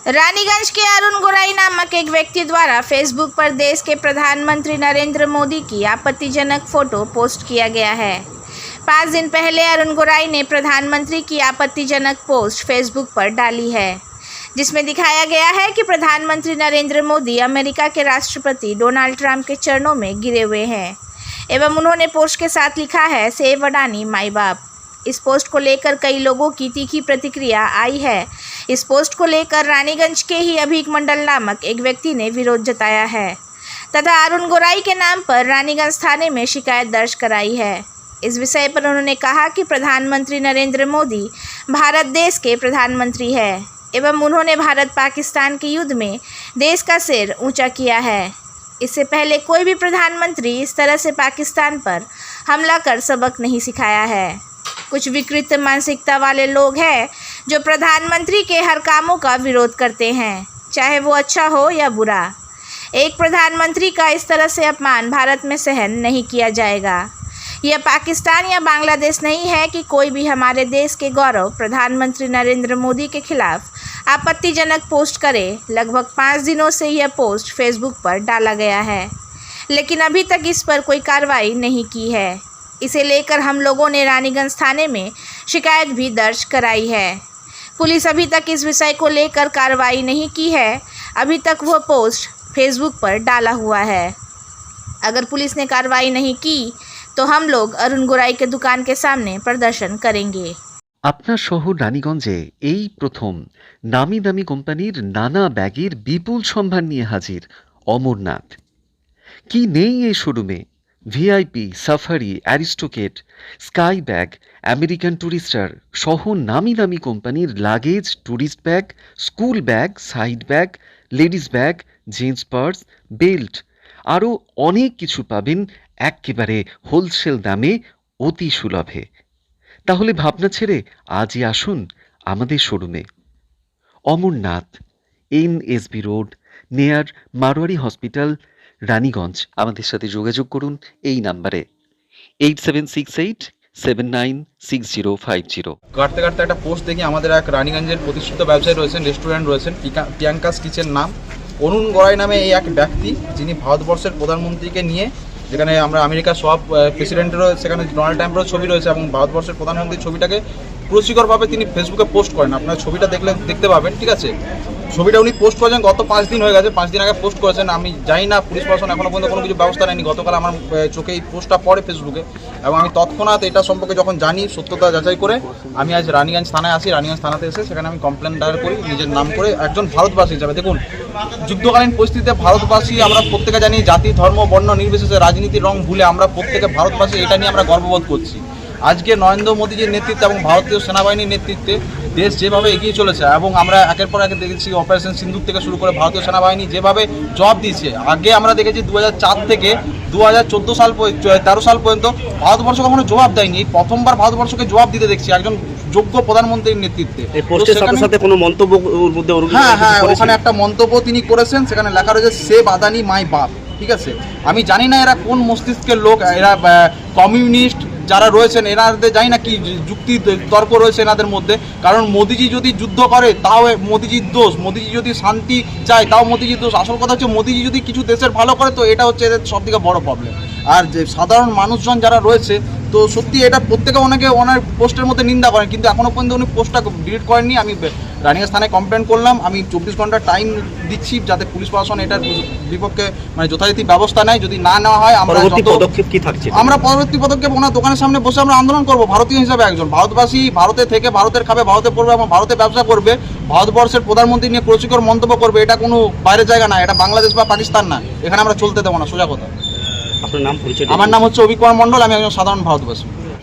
रानीगंज के अरुण गोराई नामक एक व्यक्ति द्वारा फेसबुक पर देश के प्रधानमंत्री नरेंद्र मोदी की आपत्तिजनक फोटो पोस्ट किया गया है। 5 दिन पहले अरुण गोराई ने प्रधानमंत्री की आपत्तिजनक पोस्ट फेसबुक पर डाली है, जिसमें दिखाया गया है कि प्रधानमंत्री नरेंद्र मोदी अमेरिका के राष्ट्रपति डोनाल्ड ट्रंप के चरणों में गिरे हुए हैं एवं उन्होंने पोस्ट के साथ लिखा है, सेव अडानी माई बाप। इस पोस्ट को लेकर कई लोगों की तीखी प्रतिक्रिया आई है। इस पोस्ट को लेकर रानीगंज के ही अभीक मंडल नामक एक व्यक्ति ने विरोध जताया है तथा अरुण गोराई के नाम पर रानीगंज थाने में शिकायत दर्ज कराई है। इस विषय पर उन्होंने कहा कि प्रधानमंत्री नरेंद्र मोदी भारत देश के प्रधानमंत्री है एवं उन्होंने भारत पाकिस्तान के युद्ध में देश का सिर ऊंचा किया है। इससे पहले कोई भी प्रधानमंत्री इस तरह से पाकिस्तान पर हमला कर सबक नहीं सिखाया है। कुछ विकृत मानसिकता वाले लोग हैं जो प्रधानमंत्री के हर कामों का विरोध करते हैं, चाहे वो अच्छा हो या बुरा। एक प्रधानमंत्री का इस तरह से अपमान भारत में सहन नहीं किया जाएगा। यह पाकिस्तान या बांग्लादेश नहीं है कि कोई भी हमारे देश के गौरव प्रधानमंत्री नरेंद्र मोदी के खिलाफ आपत्तिजनक पोस्ट करे। लगभग 5 दिनों से यह पोस्ट फेसबुक पर डाला गया है, लेकिन अभी तक इस पर कोई कार्रवाई नहीं की है। इसे लेकर हम लोगों ने रानीगंज थाने में शिकायत भी दर्ज कराई है। पुलिस अभी तक इस विषय को लेकर कार्रवाई नहीं की है। अभी तक वह पोस्ट फेसबुक पर डाला हुआ है। अगर पुलिस ने कार्रवाई नहीं की तो हम लोग अरुण गोराई के दुकान के सामने प्रदर्शन करेंगे। আপনার শহর রানীগঞ্জে এই প্রথম নামি দামি কোম্পানির নানা ব্যাগের বিপুল সম্ভার নিয়ে হাজির অমরনাথ। কি নেই এই শোরুমে? VIP, safari, aristocrat, sky bag, American tourister সহ নামি দামি কোম্পানির luggage, tourist bag, school bag, side bag, ladies bag, jeans purse, belt আরও অনেক কিছু পাবেন একেবারে হোলসেল দামে অতি সুলভে। তাহলে ভাবনা ছেড়ে আজই আসুন আমাদের শোরুমে। অমরনাথ, এনএসবি রোড, নেয়ার মারোয়ারি হসপিটাল, রানীগঞ্জ। আমাদের সাথে যোগাযোগ করুন এই নাম্বারে 8768796050। কাটতে কাটতে একটা পোস্ট দেখি আমাদের এক রানীগঞ্জের প্রতিষ্ঠিত ব্যবসায়ী রয়েছেন, রেস্টুরেন্ট রয়েছেন, প্রিয়াঙ্কাস কিচেন নাম, অরুণ গোরাই নামে এই এক ব্যক্তি, যিনি ভারতবর্ষের প্রধানমন্ত্রীকে নিয়ে, যেখানে আমরা আমেরিকার সব প্রেসিডেন্টেরও সেখানে ডোনাল্ড ট্রাম্পেরও ছবি রয়েছে এবং ভারতবর্ষের প্রধানমন্ত্রীর ছবিটাকে পুরস্কৃতভাবে তিনি ফেসবুকে পোস্ট করেন। আপনার ছবিটা দেখতে পাবেন, ঠিক আছে। ছবিটা উনি পোস্ট করেছেন গত 5 দিন হয়ে গেছে, 5 দিন আগে পোস্ট করেছেন। আমি জানি না পুলিশ প্রশাসন এখনও পর্যন্ত কোনো কিছু ব্যবস্থা নেয়নি। গতকাল আমার চোখে এই পোস্টটা পড়ে ফেসবুকে এবং আমি তৎক্ষণাৎ এটা সম্পর্কে যখন জানি সত্যতা যাচাই করে আমি আজ রানীগঞ্জ থানায় আসি। রানীগঞ্জ থানাতে এসে সেখানে আমি কমপ্লেন দায়ের করি নিজের নাম করে একজন ভারতবাসী হিসাবে। দেখুন, যুদ্ধকালীন পরিস্থিতিতে ভারতবাসী আমরা প্রত্যেকে জানি, জাতি ধর্ম বর্ণ নির্বিশেষে রাজনীতির রং ভুলে আমরা প্রত্যেকে ভারতবাসী, এটা নিয়ে আমরা গর্ববোধ করছি। আজকে নরেন্দ্র মোদীজির নেতৃত্বে এবং ভারতীয় সেনাবাহিনীর নেতৃত্বে দেশ যেভাবে এগিয়ে চলেছে এবং আমরা একের পর এক দেখেছি অপারেশন সিন্দুর থেকে শুরু করে ভারতীয় সেনাবাহিনী যেভাবে জবাব দিয়েছে। আগে আমরা দেখেছি 2004 থেকে 2014 সাল 13 সাল পর্যন্ত ভারতবর্ষ কখনো জবাব দেয়নি। এই প্রথমবার ভারতবর্ষকে জবাব দিতে দেখছি একজন যোগ্য প্রধানমন্ত্রীর নেতৃত্বে। হ্যাঁ, ওখানে একটা মন্তব্য তিনি করেছেন, সেখানে লেখা রয়েছে সেভ আদানি মাই বাপ। ঠিক আছে, আমি জানি না এরা কোন মস্তিষ্কের লোক, এরা কমিউনিস্ট যারা রয়েছেন এনাদের জানি না কি যুক্তি তর্ক রয়েছে এনাদের মধ্যে। কারণ মোদিজি যদি যুদ্ধ করে তাও মোদিজির দোষ, মোদিজি যদি শান্তি চায় তাও মোদিজির দোষ। আসল কথা হচ্ছে মোদিজি যদি কিছু দেশের ভালো করে তো এটা হচ্ছে এদের সবথেকে বড় প্রবলেম। আর যে সাধারণ মানুষজন যারা রয়েছে তো সত্যি এটা প্রত্যেকে ওনাকে ওনার পোস্টের মধ্যে নিন্দা করেন, কিন্তু এখনও পর্যন্ত উনি পোস্টটা ডিলিট করেননি। আমি রানীগঞ্জ থানায় কমপ্লেন করলাম। আমি 24 ঘন্টা টাইম দিচ্ছি যাতে পুলিশ প্রশাসন এটার বিপক্ষে মানে যথারীতি ব্যবস্থা নেয়। যদি না নেওয়া হয় আমরা পদক্ষেপ কি থাকছে, আমরা পরবর্তী পদক্ষেপ ওনার দোকানের সামনে বসে আমরা আন্দোলন করব। ভারতীয় হিসাবে একজন ভারতবাসী, ভারতে থেকে ভারতের খাবে, ভারতে পড়বে এবং ভারতে ব্যবসা করবে, ভারতবর্ষের প্রধানমন্ত্রী নিয়ে কুরুচিকর মন্তব্য করবে, এটা কোনো বাইরের জায়গা না, এটা বাংলাদেশ বা পাকিস্তান না। এখানে আমরা চলতে দেবো না, সোজা কথা। আপনার নাম পরিচয়? আমার নাম হচ্ছে অভিক কুমার মণ্ডল, আমি একজন সাধারণ ভারতবাসী।